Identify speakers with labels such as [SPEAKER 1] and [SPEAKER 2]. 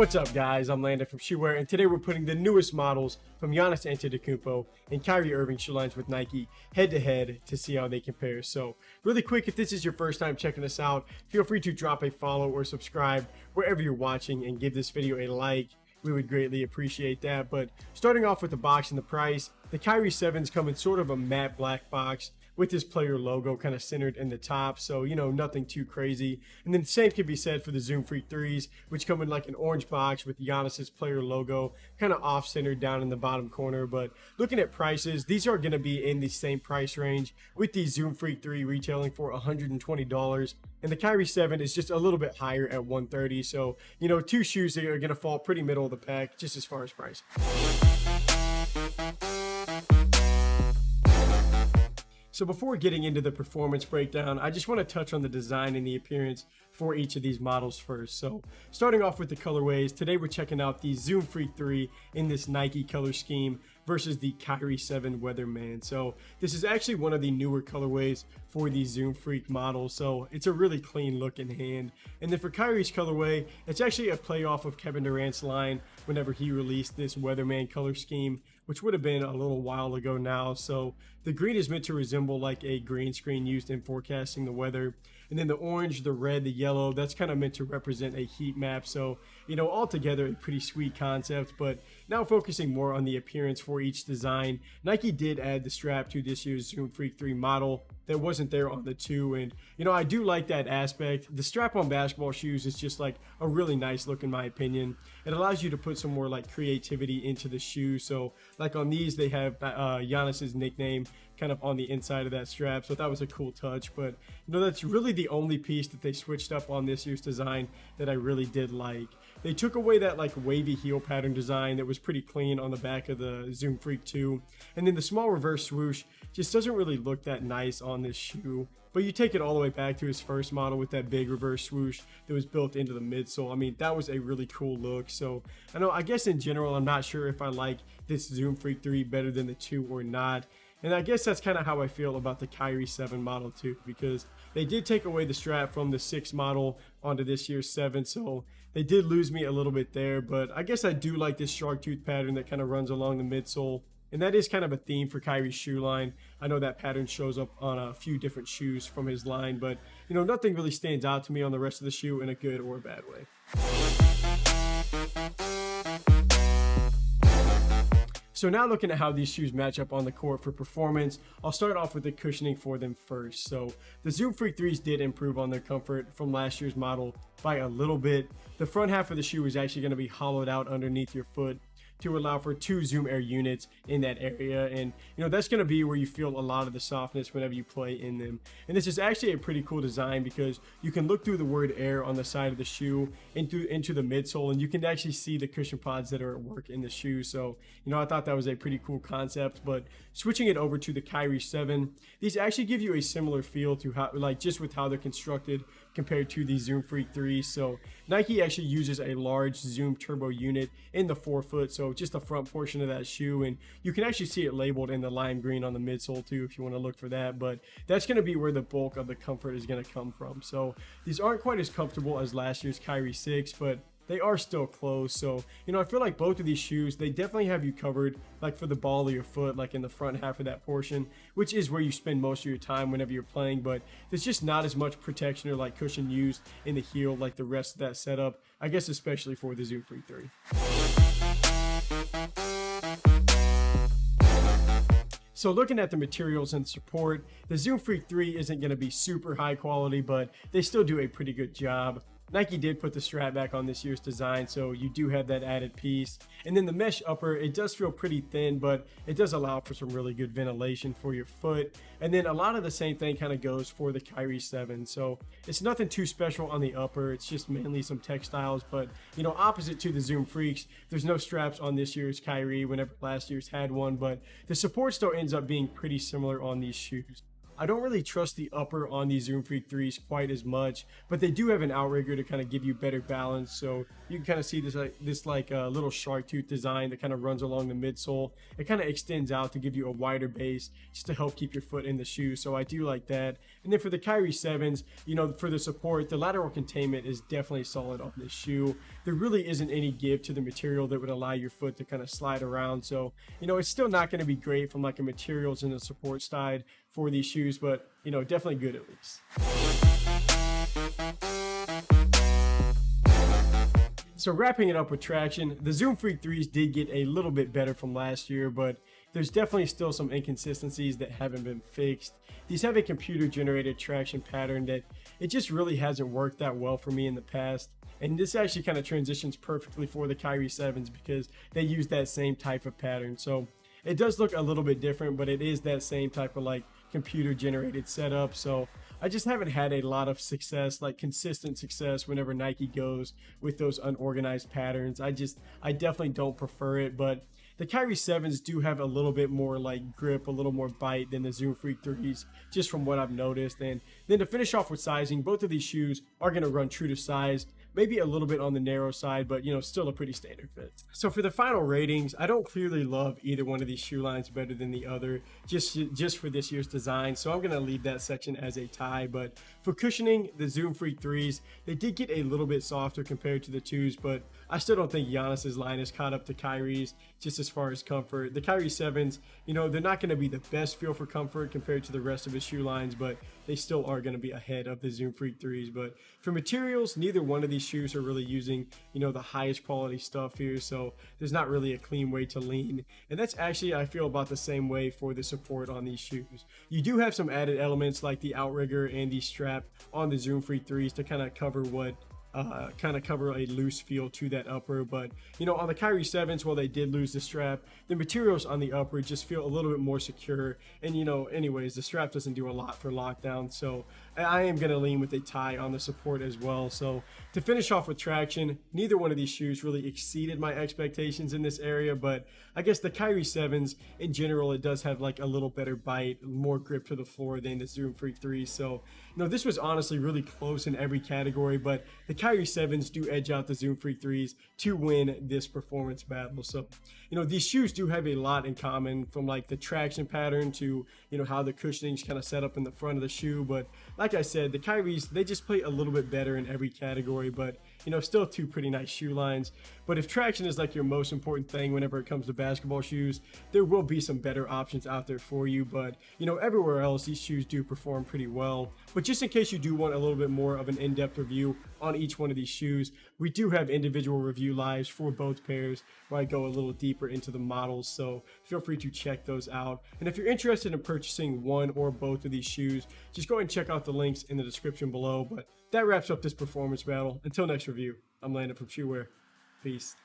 [SPEAKER 1] What's up, guys? I'm Landon from Shoeware, and today we're putting the newest models from Giannis Antetokounmpo and Kyrie Irving shoe lines with Nike head-to-head to see how they compare. So, really quick, if this is your first time checking us out, feel free to drop a follow or subscribe wherever you're watching and give this video a like. We would greatly appreciate that. But starting off with the box and the price, the Kyrie 7s come in sort of a matte black box with this player logo kind of centered in the top, so nothing too crazy. And then the same can be said for the Zoom Freak 3s, which come in like an orange box with Giannis's player logo kind of off-centered down in the bottom corner. But looking at prices, these are going to be in the same price range, with the Zoom Freak 3 retailing for $120, and the Kyrie 7 is just a little bit higher at $130. So two shoes that are going to fall pretty middle of the pack just as far as price. So before getting into the performance breakdown, I just want to touch on the design and the appearance for each of these models first. So starting off with the colorways, today we're checking out the Zoom Freak 3 in this Nike color scheme versus the Kyrie 7 Weatherman. So this is actually one of the newer colorways for the Zoom Freak model, so it's a really clean look in hand. And then for Kyrie's colorway, it's actually a play off of Kevin Durant's line whenever he released this Weatherman color scheme, which would have been a little while ago now. So the green is meant to resemble like a green screen used in forecasting the weather. And then the orange, the red, the yellow, that's kind of meant to represent a heat map. So, altogether a pretty sweet concept. But now focusing more on the appearance for each design, Nike did add the strap to this year's Zoom Freak 3 model that wasn't there on the 2. And, I do like that aspect. The strap on basketball shoes is just like a really nice look in my opinion. It allows you to put some more like creativity into the shoe. So like on these, they have Giannis's nickname kind of on the inside of that strap, so that was a cool touch. But that's really the only piece that they switched up on this year's design that I really did like. They took away that like wavy heel pattern design that was pretty clean on the back of the Zoom Freak 2, and then the small reverse swoosh just doesn't really look that nice on this shoe. But you take it all the way back to his first model with that big reverse swoosh that was built into the midsole. I mean, that was a really cool look. So I guess in general, I'm not sure if I like this Zoom Freak 3 better than the 2 or not. And I guess that's kind of how I feel about the Kyrie 7 model too, because they did take away the strap from the 6 model onto this year's 7, so they did lose me a little bit there. But I guess I do like this shark tooth pattern that kind of runs along the midsole, and that is kind of a theme for Kyrie's shoe line. I know that pattern shows up on a few different shoes from his line, but nothing really stands out to me on the rest of the shoe in a good or a bad way. So now looking at how these shoes match up on the court for performance, I'll start off with the cushioning for them first. So the Zoom Freak 3s did improve on their comfort from last year's model by a little bit. The front half of the shoe is actually going to be hollowed out underneath your foot to allow for 2 Zoom Air units in that area, and that's going to be where you feel a lot of the softness whenever you play in them. And this is actually a pretty cool design because you can look through the word air on the side of the shoe into the midsole, and you can actually see the cushion pods that are at work in the shoe. So I thought that was a pretty cool concept. But switching it over to the Kyrie 7, these actually give you a similar feel to how, like, just with how they're constructed compared to the Zoom Freak 3. So Nike actually uses a large Zoom turbo unit in the forefoot, so just the front portion of that shoe, and you can actually see it labeled in the lime green on the midsole too if you want to look for that. But that's going to be where the bulk of the comfort is going to come from. So these aren't quite as comfortable as last year's Kyrie 6, but they are still close. So I feel like both of these shoes, they definitely have you covered, like for the ball of your foot, like in the front half of that portion, which is where you spend most of your time whenever you're playing. But there's just not as much protection or like cushion used in the heel like the rest of that setup, I guess, especially for the Zoom Freak 3. So looking at the materials and support, the Zoom Freak 3 isn't going to be super high quality, but they still do a pretty good job. Nike did put the strap back on this year's design, so you do have that added piece. And then the mesh upper, it does feel pretty thin, but it does allow for some really good ventilation for your foot. And then a lot of the same thing kind of goes for the Kyrie 7. So it's nothing too special on the upper. It's just mainly some textiles. But, opposite to the Zoom Freaks, there's no straps on this year's Kyrie whenever last year's had one. But the support still ends up being pretty similar on these shoes. I don't really trust the upper on these Zoom Freak 3s quite as much, but they do have an outrigger to kind of give you better balance. So you can kind of see this little shark tooth design that kind of runs along the midsole. It kind of extends out to give you a wider base just to help keep your foot in the shoe. So I do like that. And then for the Kyrie 7s, you know, for the support, the lateral containment is definitely solid on this shoe. There really isn't any give to the material that would allow your foot to kind of slide around. So, you know, it's still not going to be great from like a materials and a support side for these shoes, but, you know, definitely good at least. So wrapping it up with traction, the Zoom Freak 3s did get a little bit better from last year, but there's definitely still some inconsistencies that haven't been fixed. These have a computer generated traction pattern that it just really hasn't worked that well for me in the past. And this actually kind of transitions perfectly for the Kyrie 7s because they use that same type of pattern. So it does look a little bit different, but it is that same type of like computer generated setup. So I just haven't had a lot of success, like consistent success, whenever Nike goes with those unorganized patterns. I definitely don't prefer it, but the Kyrie 7s do have a little bit more like grip, a little more bite than the Zoom Freak 3s, just from what I've noticed. And then to finish off with sizing, both of these shoes are going to run true to size, maybe a little bit on the narrow side, but you know, still a pretty standard fit. So for the final ratings, I don't clearly love either one of these shoe lines better than the other, just for this year's design. So I'm going to leave that section as a tie. But for cushioning, the Zoom Freak 3s, they did get a little bit softer compared to the 2s, but I still don't think Giannis's line is caught up to Kyrie's just as far as comfort. The Kyrie 7s, you know, they're not going to be the best feel for comfort compared to the rest of his shoe lines, but they still are going to be ahead of the Zoom Freak 3s. But for materials, neither one of these shoes are really using, you know, the highest quality stuff here, so there's not really a clean way to lean. And that's actually, I feel, about the same way for the support on these shoes. You do have some added elements like the outrigger and the strap on the Zoom Freak 3s to kind of cover a loose feel to that upper. But you know, on the Kyrie 7s, while they did lose the strap, the materials on the upper just feel a little bit more secure. And you know, anyways, the strap doesn't do a lot for lockdown, so I am going to lean with a tie on the support as well. So to finish off with traction, neither one of these shoes really exceeded my expectations in this area, but I guess the Kyrie 7s in general, it does have like a little better bite, more grip to the floor than the Zoom Freak 3. So you know, this was honestly really close in every category, but the Kyrie 7s do edge out the Zoom Freak 3s to win this performance battle. So you know, these shoes do have a lot in common, from like the traction pattern to, you know, how the cushioning's kind of set up in the front of the shoe. But like I said, the Kyries, they just play a little bit better in every category, but you know, still two pretty nice shoe lines. But if traction is like your most important thing whenever it comes to basketball shoes, there will be some better options out there for you. But you know, everywhere else, these shoes do perform pretty well. But just in case you do want a little bit more of an in-depth review on each one of these shoes, we do have individual review lives for both pairs where I go a little deeper into the models, so feel free to check those out. And if you're interested in purchasing one or both of these shoes, just go ahead and check out the links in the description below. But that wraps up this performance battle. Until next review, I'm Landon from Shoeware. Peace.